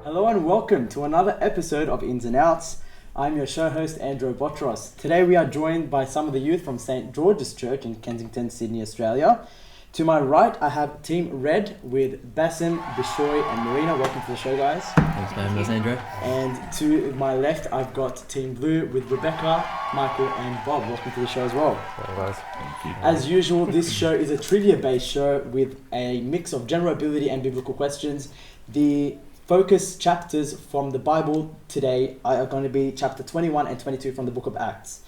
Hello and welcome to another episode of Ins and Outs. I'm your show host, Andrew Botros. Today we are joined by some of the youth from St. George's Church in Kensington, Sydney, Australia. To my right, I have Team Red with Bassem, Bishoy and Marina. Welcome to the show, guys. Thanks for having us, Andrew. And to my left, I've got Team Blue with Rebecca, Michael and Bob. Welcome to the show as well. Hello, guys. Thank you. As usual, this show is a trivia-based show with a mix of general ability and biblical questions. The focus chapters from the Bible today are going to be chapter 21 and 22 from the book of Acts.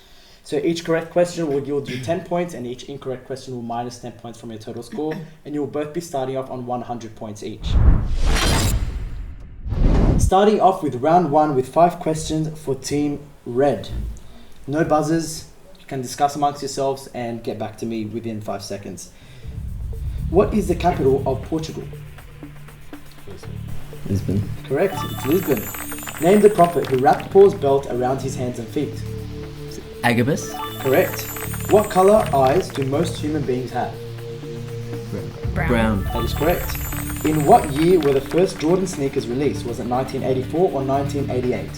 So each correct question will yield you 10 points and each incorrect question will minus 10 points from your total score, and you will both be starting off on 100 points each. Starting off with round one with 5 questions for Team Red. No buzzers, you can discuss amongst yourselves and get back to me within 5 seconds. What is the capital of Portugal? Lisbon. Correct, it's Lisbon. Name the prophet who wrapped Paul's belt around his hands and feet. Agabus. Correct. What colour eyes do most human beings have? Brown. That is correct. In what year were the first Jordan sneakers released? Was it 1984 or 1988?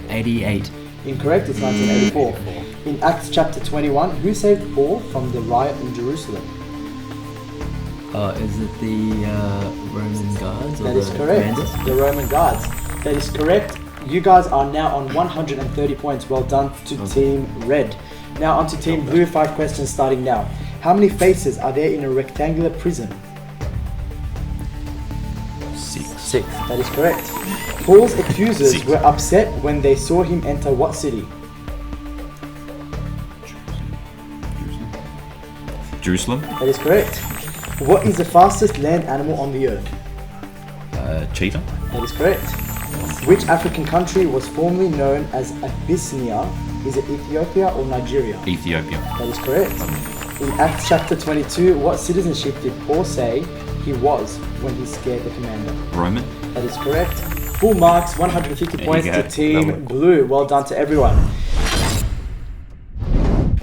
88. Incorrect, it's 1984. In Acts chapter 21, who saved Paul from the riot in Jerusalem? Is it the Roman guards? Or That is the correct. commanders? The Roman guards. That is correct. You guys are now on 130 points. Well done to Team Red. Now on to Team Blue. 5 questions starting now. How many faces are there in a rectangular prism? 6. That is correct. Paul's accusers were upset when they saw him enter what city? Jerusalem. That is correct. What is the fastest land animal on the earth? Cheetah. That is correct. Which African country was formerly known as Abyssinia? Is it Ethiopia or Nigeria? Ethiopia. That is correct. In Acts chapter 22, what citizenship did Paul say he was when he scared the commander? Roman. That is correct. Full marks, 150 There points you go. to Team Blue. Well done to everyone.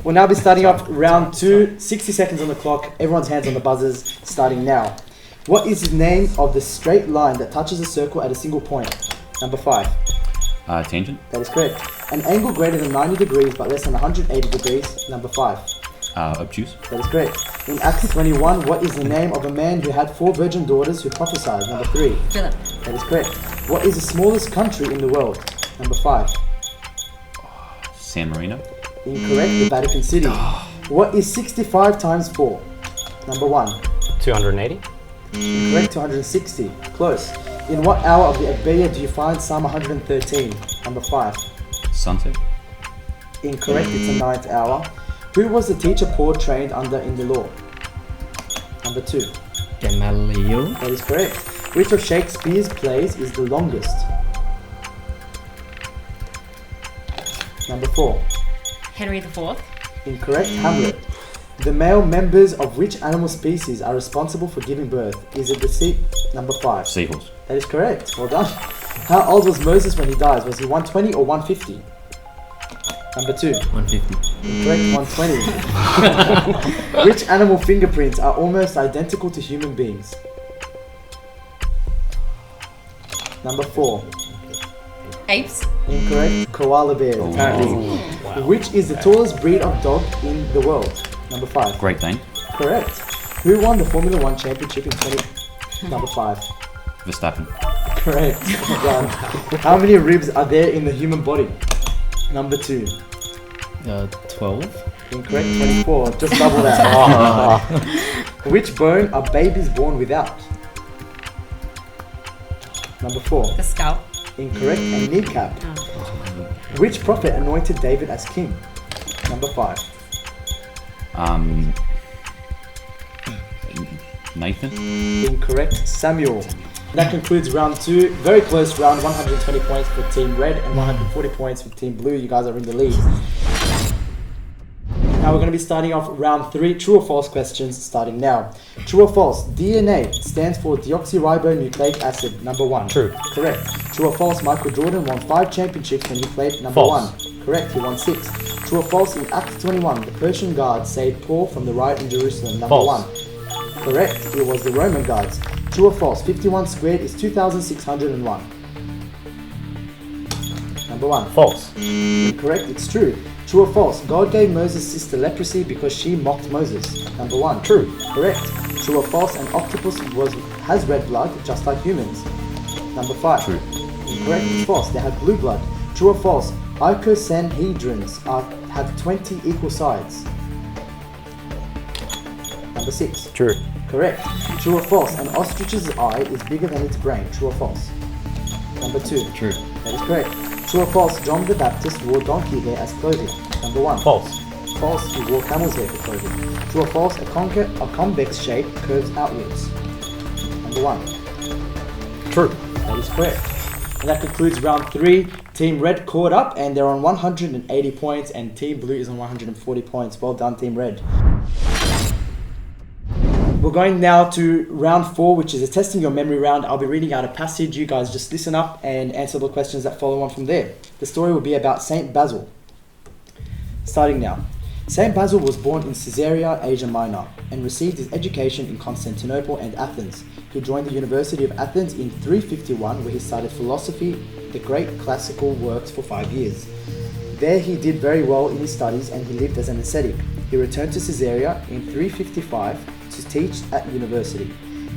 We'll now be starting off round 2. 60 seconds on the clock. Everyone's hands on the buzzers. Starting now. What is the name of the straight line that touches a circle at a single point? Number 5. Tangent. That is correct. An angle greater than 90 degrees but less than 180 degrees. Number 5. Obtuse. That is correct. In Acts 21, what is the name of a man who had 4 virgin daughters who prophesied? Number 3. Philip. That is correct. What is the smallest country in the world? Number 5. San Marino. Incorrect. The Vatican City. What is 65 times 4? Number 1. 280. Incorrect. 260. Close. In what hour of the Agbeya do you find Psalm 113? Number 5. Sunset. Incorrect. It's the 9th hour. Who was the teacher Paul trained under in the law? Number 2. Gamaliel. That is correct. Which of Shakespeare's plays is the longest? Number 4. Henry IV. Incorrect. Hamlet. The male members of which animal species are responsible for giving birth? Is it the sea? Number 5. Seahorse. That is correct. Well done. How old was Moses when he died? Was he 120 or 150? Number 2. 150. Incorrect. 120. Which animal fingerprints are almost identical to human beings? Number 4. Apes. Incorrect. Koala bears, apparently. Which is the tallest breed of dog in the world? Number 5. Great Dane. Correct. Who won the Formula 1 championship in Number 5. Verstappen. Correct. Well done. How many ribs are there in the human body? Number 2. 12. Incorrect. 24. Just double that. Which bone are babies born without? Number 4. The skull. Incorrect. And kneecap. Which prophet anointed David as king? Number 5. Nathan. Incorrect. Samuel. That concludes round 2. Very close round. 120 points for Team Red and 140 points for Team Blue. You guys are in the lead. Now we're going to be starting off round 3. True or false questions starting now. True or false? DNA stands for deoxyribonucleic acid. Number 1. True. Correct. True or false? Michael Jordan won 5 championships when he played number False. 1. Correct. He won 6. True or false? In Acts 21, the Persian guards saved Paul from the riot in Jerusalem. Number False. 1. Correct. It was the Roman guards. True or false? 51 squared is 2,601. Number 1. False. Incorrect, it's true. True or false? God gave Moses' sister leprosy because she mocked Moses. Number 1. True. Correct. True or false? An octopus has red blood just like humans. Number 5. True. Incorrect, it's false. They have blue blood. True or false? Icosahedrons have 20 equal sides. Number 6. True. Correct. True or false? An ostrich's eye is bigger than its brain. True or false? Number 2. True. That is correct. True or false? John the Baptist wore donkey hair as clothing. Number 1. False. False. He wore camel's hair for clothing. True or false? A convex shape curves outwards. Number 1. True. That is correct. And that concludes round 3. Team Red caught up and they're on 180 points and Team Blue is on 140 points. Well done, Team Red. We're going now to round 4, which is a testing your memory round. I'll be reading out a passage. You guys just listen up and answer the questions that follow on from there. The story will be about Saint Basil. Starting now. Saint Basil was born in Caesarea, Asia Minor, and received his education in Constantinople and Athens. He joined the University of Athens in 351, where he studied philosophy, the great classical works, for 5 years. There he did very well in his studies and he lived as an ascetic. He returned to Caesarea in 355 to teach at university.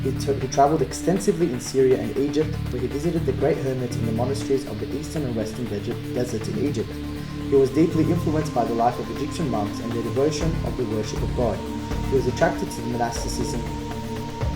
He travelled extensively in Syria and Egypt, where he visited the great hermits in the monasteries of the eastern and western deserts in Egypt. He was deeply influenced by the life of Egyptian monks and their devotion of the worship of God. He was attracted to the monasticism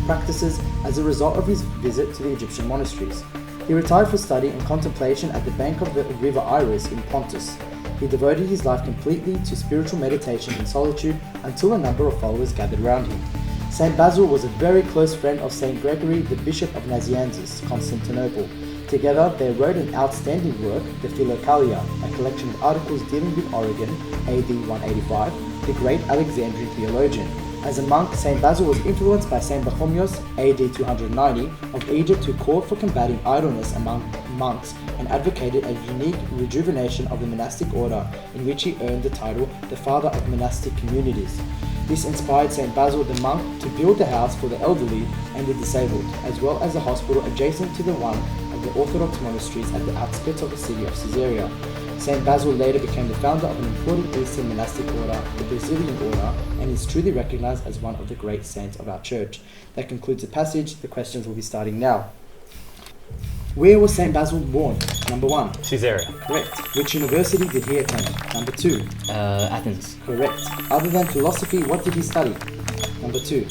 practices as a result of his visit to the Egyptian monasteries. He retired for study and contemplation at the bank of the river Iris in Pontus. He devoted his life completely to spiritual meditation and solitude until a number of followers gathered around him. Saint Basil was a very close friend of Saint Gregory, the Bishop of Nazianzus, Constantinople. Together, they wrote an outstanding work, the Philokalia, a collection of articles dealing with Origen, AD 185, the great Alexandrian theologian. As a monk, Saint Basil was influenced by Saint Bartholomeus, AD 290, of Egypt, who called for combating idleness among monks and advocated a unique rejuvenation of the monastic order, in which he earned the title the Father of Monastic Communities. This inspired Saint Basil the monk to build a house for the elderly and the disabled, as well as a hospital adjacent to the one of the Orthodox monasteries at the outskirts of the city of Caesarea. Saint Basil later became the founder of an important Eastern monastic order, the Basilian order, and is truly recognized as one of the great saints of our church. That concludes the passage. The questions will be starting now. Where was Saint Basil born? Number 1. Caesarea. Correct. Which university did he attend? Number 2. Athens. Correct. Other than philosophy, what did he study? Number 2.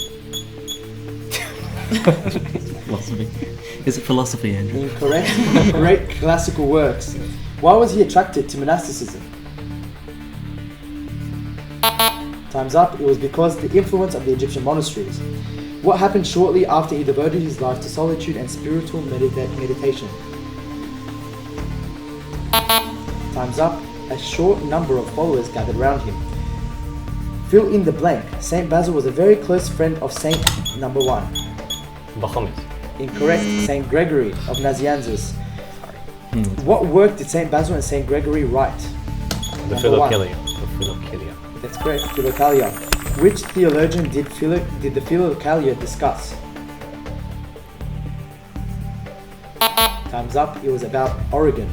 Philosophy. Is it philosophy, Andrew? Incorrect. Great classical works. Why was he attracted to monasticism? Time's up. It was because the influence of the Egyptian monasteries. What happened shortly after he devoted his life to solitude and spiritual meditation? Time's up. A short number of followers gathered around him. Fill in the blank. Saint Basil was a very close friend of Saint Number 1. Bahamas. Incorrect. Saint Gregory of Nazianzus. What work did Saint Basil and Saint Gregory write? The Number 1. Philokalia. That's correct. Philokalia. Which theologian did the Philokalia discuss? Time's up. It was about Origen.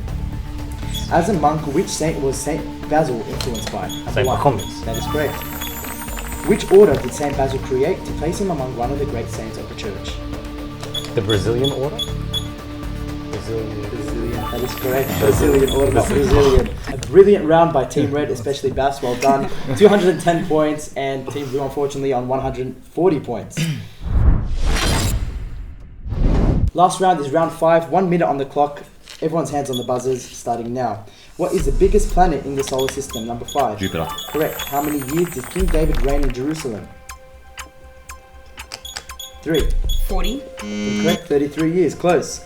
As a monk, which saint was Saint Basil influenced by? Number Saint 1. Bartholomeus. That is correct. Which order did Saint Basil create to place him among one of the great saints of the church? The Brazilian order? Brazilian. That is correct. Brazilian order, not Brazilian. A brilliant round by Team Red, especially Bas. Well done. 210 points, and Team Blue, unfortunately, on 140 points. Last round is round 5. 1 minute on the clock. Everyone's hands on the buzzers, starting now. What is the biggest planet in the solar system? Number 5. Jupiter. Correct. How many years did King David reign in Jerusalem? 3. 40. Incorrect. 33 years. Close.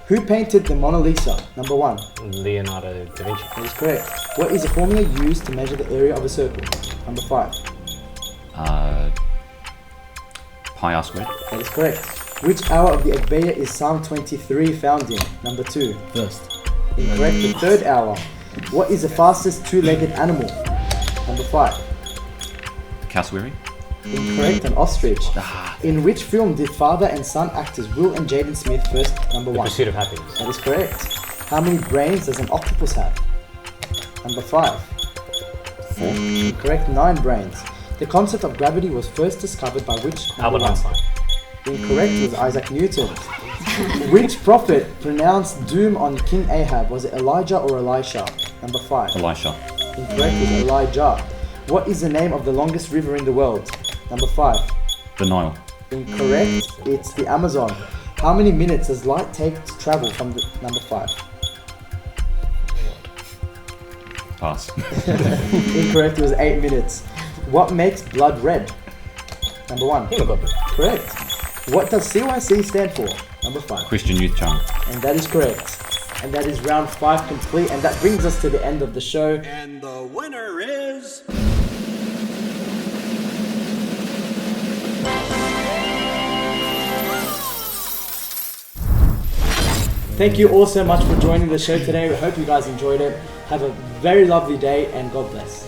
Who painted the Mona Lisa? Number 1. Leonardo da Vinci. That is correct. What is a formula used to measure the area of a circle? Number 5. Pi r squared. That is correct. Which hour of the Agbeya is Psalm 23 found in? Number 2. First. Incorrect. The third hour. What is the fastest two-legged animal? Number 5. Cassowary. Incorrect, an ostrich. In which film did father and son actors Will and Jaden Smith first number The one? Pursuit of Happiness. That is correct. How many brains does an octopus have? Number 5. 4. Incorrect, 9 brains. The concept of gravity was first discovered by which number Albert one? Einstein. Incorrect, it was Isaac Newton. Which prophet pronounced doom on King Ahab? Was it Elijah or Elisha? Number 5. Elisha. Incorrect, it was Elijah. What is the name of the longest river in the world? Number 5. The Nile. Incorrect, it's the Amazon. How many minutes does light take to travel from the number 5? Pass. Incorrect, it was 8 minutes. What makes blood red? Number 1. Hemoglobin. Correct. What does CYC stand for? Number 5. Christian Youth Chunk. And that is correct. And that is round 5 complete. And that brings us to the end of the show. And the winner is... Thank you all so much for joining the show today. We hope you guys enjoyed it. Have a very lovely day and God bless.